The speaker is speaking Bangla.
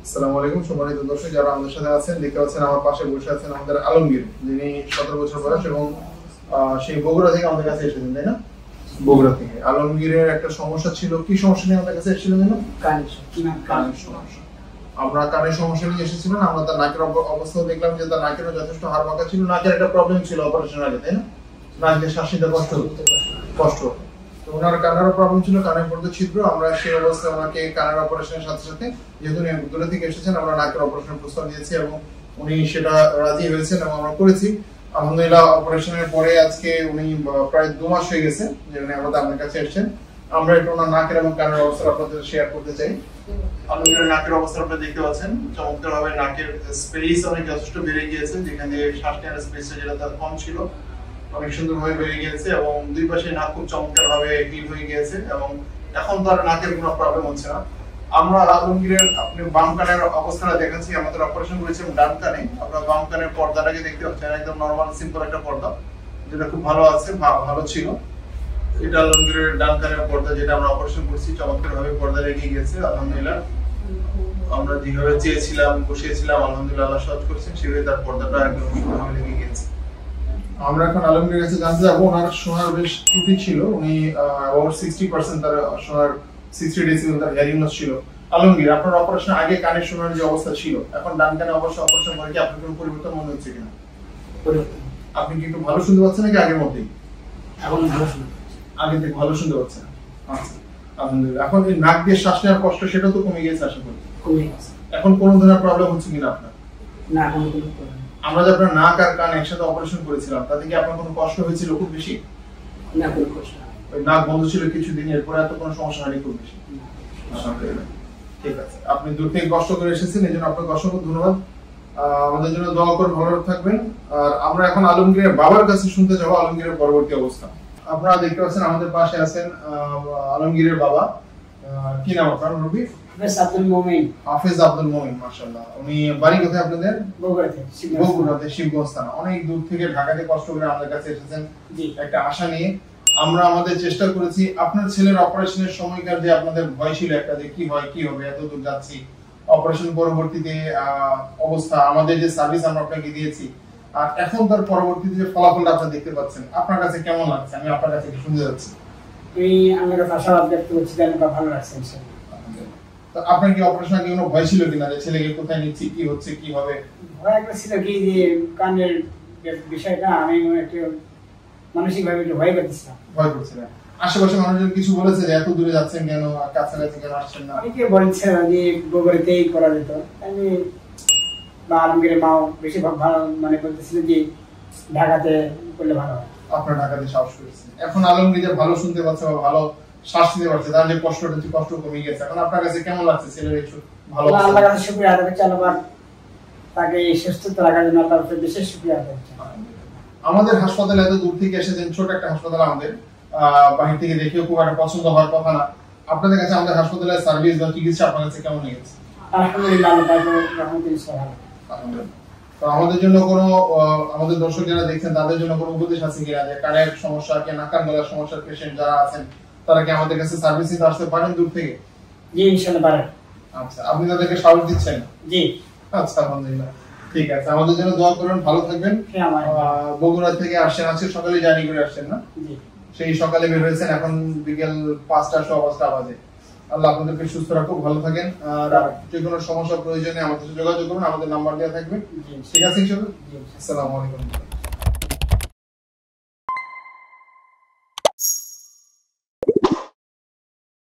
আসসালামু আলাইকুম সম্মানিত দর্শক যারা আমাদের সাথে আছেন, দেখতে পাচ্ছেন আমার পাশে বসে আছেন আমাদের আলমগীর, যিনি 17 বছর বয়স এবং সেই বগুড়া থেকে আমাদের কাছে এসেছেন, তাই না? বগুড়া থেকে। আলমগীরের একটা সমস্যা ছিল, কি সমস্যা নিয়ে আমাদের কাছে এসেছিলেন যেন? কানের সমস্যা। আমরা কানের সমস্যা নিয়ে এসেছিলেন, আমরা তার নাকের অবস্থা দেখলাম যে তার নাকেরও যথেষ্ট হাড় বাঁকা ছিল, নাকের একটা প্রবলেম ছিল অপারেশনের আগে, তাই না? নাকে শ্বাস নিতে কষ্ট। তো ওনার কানের প্রবলেম ছিল, কানের পর্দা ছিদ্র। আমরা সেই অবস্থায় ওনাকে কানের অপারেশনের সাথে সাথে, যেহেতু উনি দূরে থেকে এসেছেন, আমরা নাকের অপারেশনের প্রস্তাব দিয়েছি এবং উনি সেটা রাজি হয়েছেন এবং আমরা করেছি। আলহামদুলিল্লাহ, অপারেশনের পরে আজকে উনি প্রায় 2 মাস হয়ে গেছে যে উনি আমাদের আপনার কাছে এসেছেন। আমরা একটু ওনার নাকের এবং কানের অবস্থা আপনাদের শেয়ার করতে চাই। আলমগীরের নাকের অবস্থা আপনারা দেখতে পাচ্ছেন, চমৎকার ভাবে নাকের স্পেস অনেক যথেষ্ট বেড়ে গিয়েছে, যেখানে শ্বাস নেওয়ার স্পেসটা যেটা তার কম ছিল অনেক সুন্দর ভাবে বেড়ে গিয়েছে এবং দুই পাশে নাক খুব চমৎকার ভাবে হিল হয়ে গিয়েছে এবং এখন তার নাকের কোনো প্রবলেম হচ্ছে না। আমরা আলমগীরের আপনি বাম কানের অবস্থাটা দেখাচ্ছি। আমাদের অপারেশন করেছিলাম ডান কানে। আপনারা বাম কানের পর্দাটাকে দেখতে পাচ্ছেন, একদম নরমাল সিম্পল একটা পর্দা, যেটা খুব ভালো আছে, ভালো ছিল। এটা আলমগীরের ডান কানের পর্দা, যেটা আমরা অপারেশন করছি, চমৎকার ভাবে পর্দা রেখে গিয়েছে আলহামদুলিল্লাহ। আমরা যেভাবে চেয়েছিলাম, বসিয়েছিলাম, আলহামদুলিল্লাহ আল্লাহ সহজ করেছেন, সেভাবে তার পর্দাটা একদম সুন্দরভাবে লেগে গিয়েছে। আমরা এখন আলমগীরের কাছে জানতে যাবো। ওনার শোনার বেশ ত্রুটি ছিল, উনি ওভার 60% তার শোনার 60 ডেসিবেল তার হিয়ারিং লস ছিল। আলমগীর, আপনার অপারেশন আগে কানের শোনার যে অবস্থা ছিল, এখন ডান কানে অপারেশন করে কি আপনার কোনো পরিবর্তন মনে হচ্ছে কিনা? আপনি কি একটু ভালো শুনতে পাচ্ছেন নাকি আগের মতোই? এখন ভালো শুনতে পাচ্ছি। আগে থেকে ভালো শুনতে পাচ্ছেন? আচ্ছা, আলহামদুলিল্লাহ। এখন এই নাক দিয়ে শ্বাস নেওয়ার কষ্ট, সেটা তো কমে গেছে আশা করি? কমে গেছে। এখন কোনো ধরনের প্রবলেম হচ্ছে কিনা আপনার? না, এখন কোনো প্রবলেম। আমরা যে আপনার নাক আর কান একসাথে অপারেশন করেছিলাম, তাতে কি আপনার কোনো কষ্ট হয়েছিল খুব বেশি? না, কোনো কষ্ট না। ওই নাক বন্ধ ছিল কিছুদিন, এরপরে এত কোনো সমস্যা হয়নি খুব বেশি? ঠিক আছে, আপনি দূর থেকে কষ্ট করে এসেছেন, এই জন্য আপনাকে অসংখ্য ধন্যবাদ। আমাদের জন্য দোয়া করে ভালো থাকবেন। আর আমরা এখন আলমগীরের বাবার কাছে শুনতে যাবো আলমগীরের পরবর্তী অবস্থা। আপনারা দেখতে পাচ্ছেন আমাদের পাশে আছেন আলমগীরের বাবা। কি নাম আপনার রবি? হাফেজ আব্দুল মোমিন। হাফেজ আব্দুল মোমিন, মাশাআল্লাহ। উনি বাড়ি কোথায় আপনাদের? বগুড়াতে। বগুড়াতে, শিবগঞ্জ থানা। অনেক দূর থেকে ঢাকাতে কষ্ট করে আমাদের কাছে এসেছেন একটা আশা নিয়ে। আমরা আমাদের চেষ্টা করেছি আপনার ছেলের অপারেশনের সময়কার যে আপনাদের ভয় ছিল একটা, যে কি হয় কি হবে, এত দূর যাচ্ছি, অপারেশন পরবর্তীতে অবস্থা, আমাদের যে সার্ভিস আমরা আপনাকে দিয়েছি, আর এখন তার পরবর্তীতে যে ফলাফলটা আপনি দেখতে পাচ্ছেন, আপনার কাছে কেমন লাগছে? আমি আপনার কাছে শুনতে যাচ্ছি। এই আমার কাছে আশাবাদ ব্যক্ত করছি যে আমার ভালো লাগছে ইনশাআল্লাহ। তো আপনার কি অপারেশন আগে কোনো ভয় ছিল কিনা, যে ছেলেকে কোথায় নিচ্ছি, কি হচ্ছে, কি হবে? ভয় একটা ছিল কি, যে কানের বিষয়টা আমি একটু মানসিকভাবে একটু ভয় পেয়েছিলাম। ভয় করছিলেন? আশেপাশে মানুষজন কিছু বলেছে যে এত দূরে যাচ্ছেন কেন, কাছাকাছি কেন আসছেন না? অনেকে বলছে যে বগুড়াতেই করা যেত। আমি বা আলমগীরের মাও বেশি ভালো মানে বলতেছিল যে ঢাকাতে করলে ভালো হয়। আপনার ঢাকাতে সাহস করেছেন। এখন আলমগীর ভালো শুনতে পাচ্ছে বা ভালো শ্বাস নিতে পারছে, তার যে কষ্টটা, যে কষ্ট কমে গেছে, এখন আপনার কাছে কেমন লাগছে? ছেলের একটু ভালো? আল্লাহর কাছে শুকরিয়া আদায় করছি, আল্লাহ তাকে সুস্থতা রাখার জন্য আল্লাহর কাছে বিশেষ শুকরিয়া আদায় করছি। আমাদের হাসপাতালে এত দূর থেকে এসেছেন, ছোট একটা হাসপাতাল আমাদের, বাহির থেকে দেখেও খুব একটা পছন্দ হওয়ার কথা না। আপনাদের কাছে আমাদের হাসপাতালের সার্ভিস বা চিকিৎসা আপনার কাছে কেমন লেগেছে? আলহামদুলিল্লাহ, আল্লাহ তাআলার রহমতে ভালো। তো আমাদের জন্য কোনো, আমাদের দর্শক যারা দেখছেন তাদের জন্য কোনো উপদেশ আছে কিনা, যে কানের সমস্যা কি নাক কান গলার সমস্যার পেশেন্ট যারা আছেন, তারা কি আমাদের কাছে সার্ভিস নিতে আসতে পারেন দূর থেকে? জি, ইনশাআল্লাহ পারেন। আচ্ছা, আপনি তাদেরকে সাহস দিচ্ছেন? জি। আচ্ছা, আলহামদুলিল্লাহ। ঠিক আছে, আমাদের জন্য দোয়া করবেন, ভালো থাকবেন। বগুড়া থেকে আসছেন, আজকে সকালে জার্নি করে আসছেন না? জি। সেই সকালে বের হয়েছেন, এখন বিকেল 5টা 5:15 বাজে। আল্লাহ আপনাদেরকে সুস্থ রাখুক, ভালো থাকেন। আর যে কোনো সমস্যা প্রয়োজনে আমাদের সাথে যোগাযোগ করুন, আমাদের নাম্বার দেওয়া থাকবে। ঠিক আছে ইনশাআল্লাহ। আসসালামু আলাইকুম।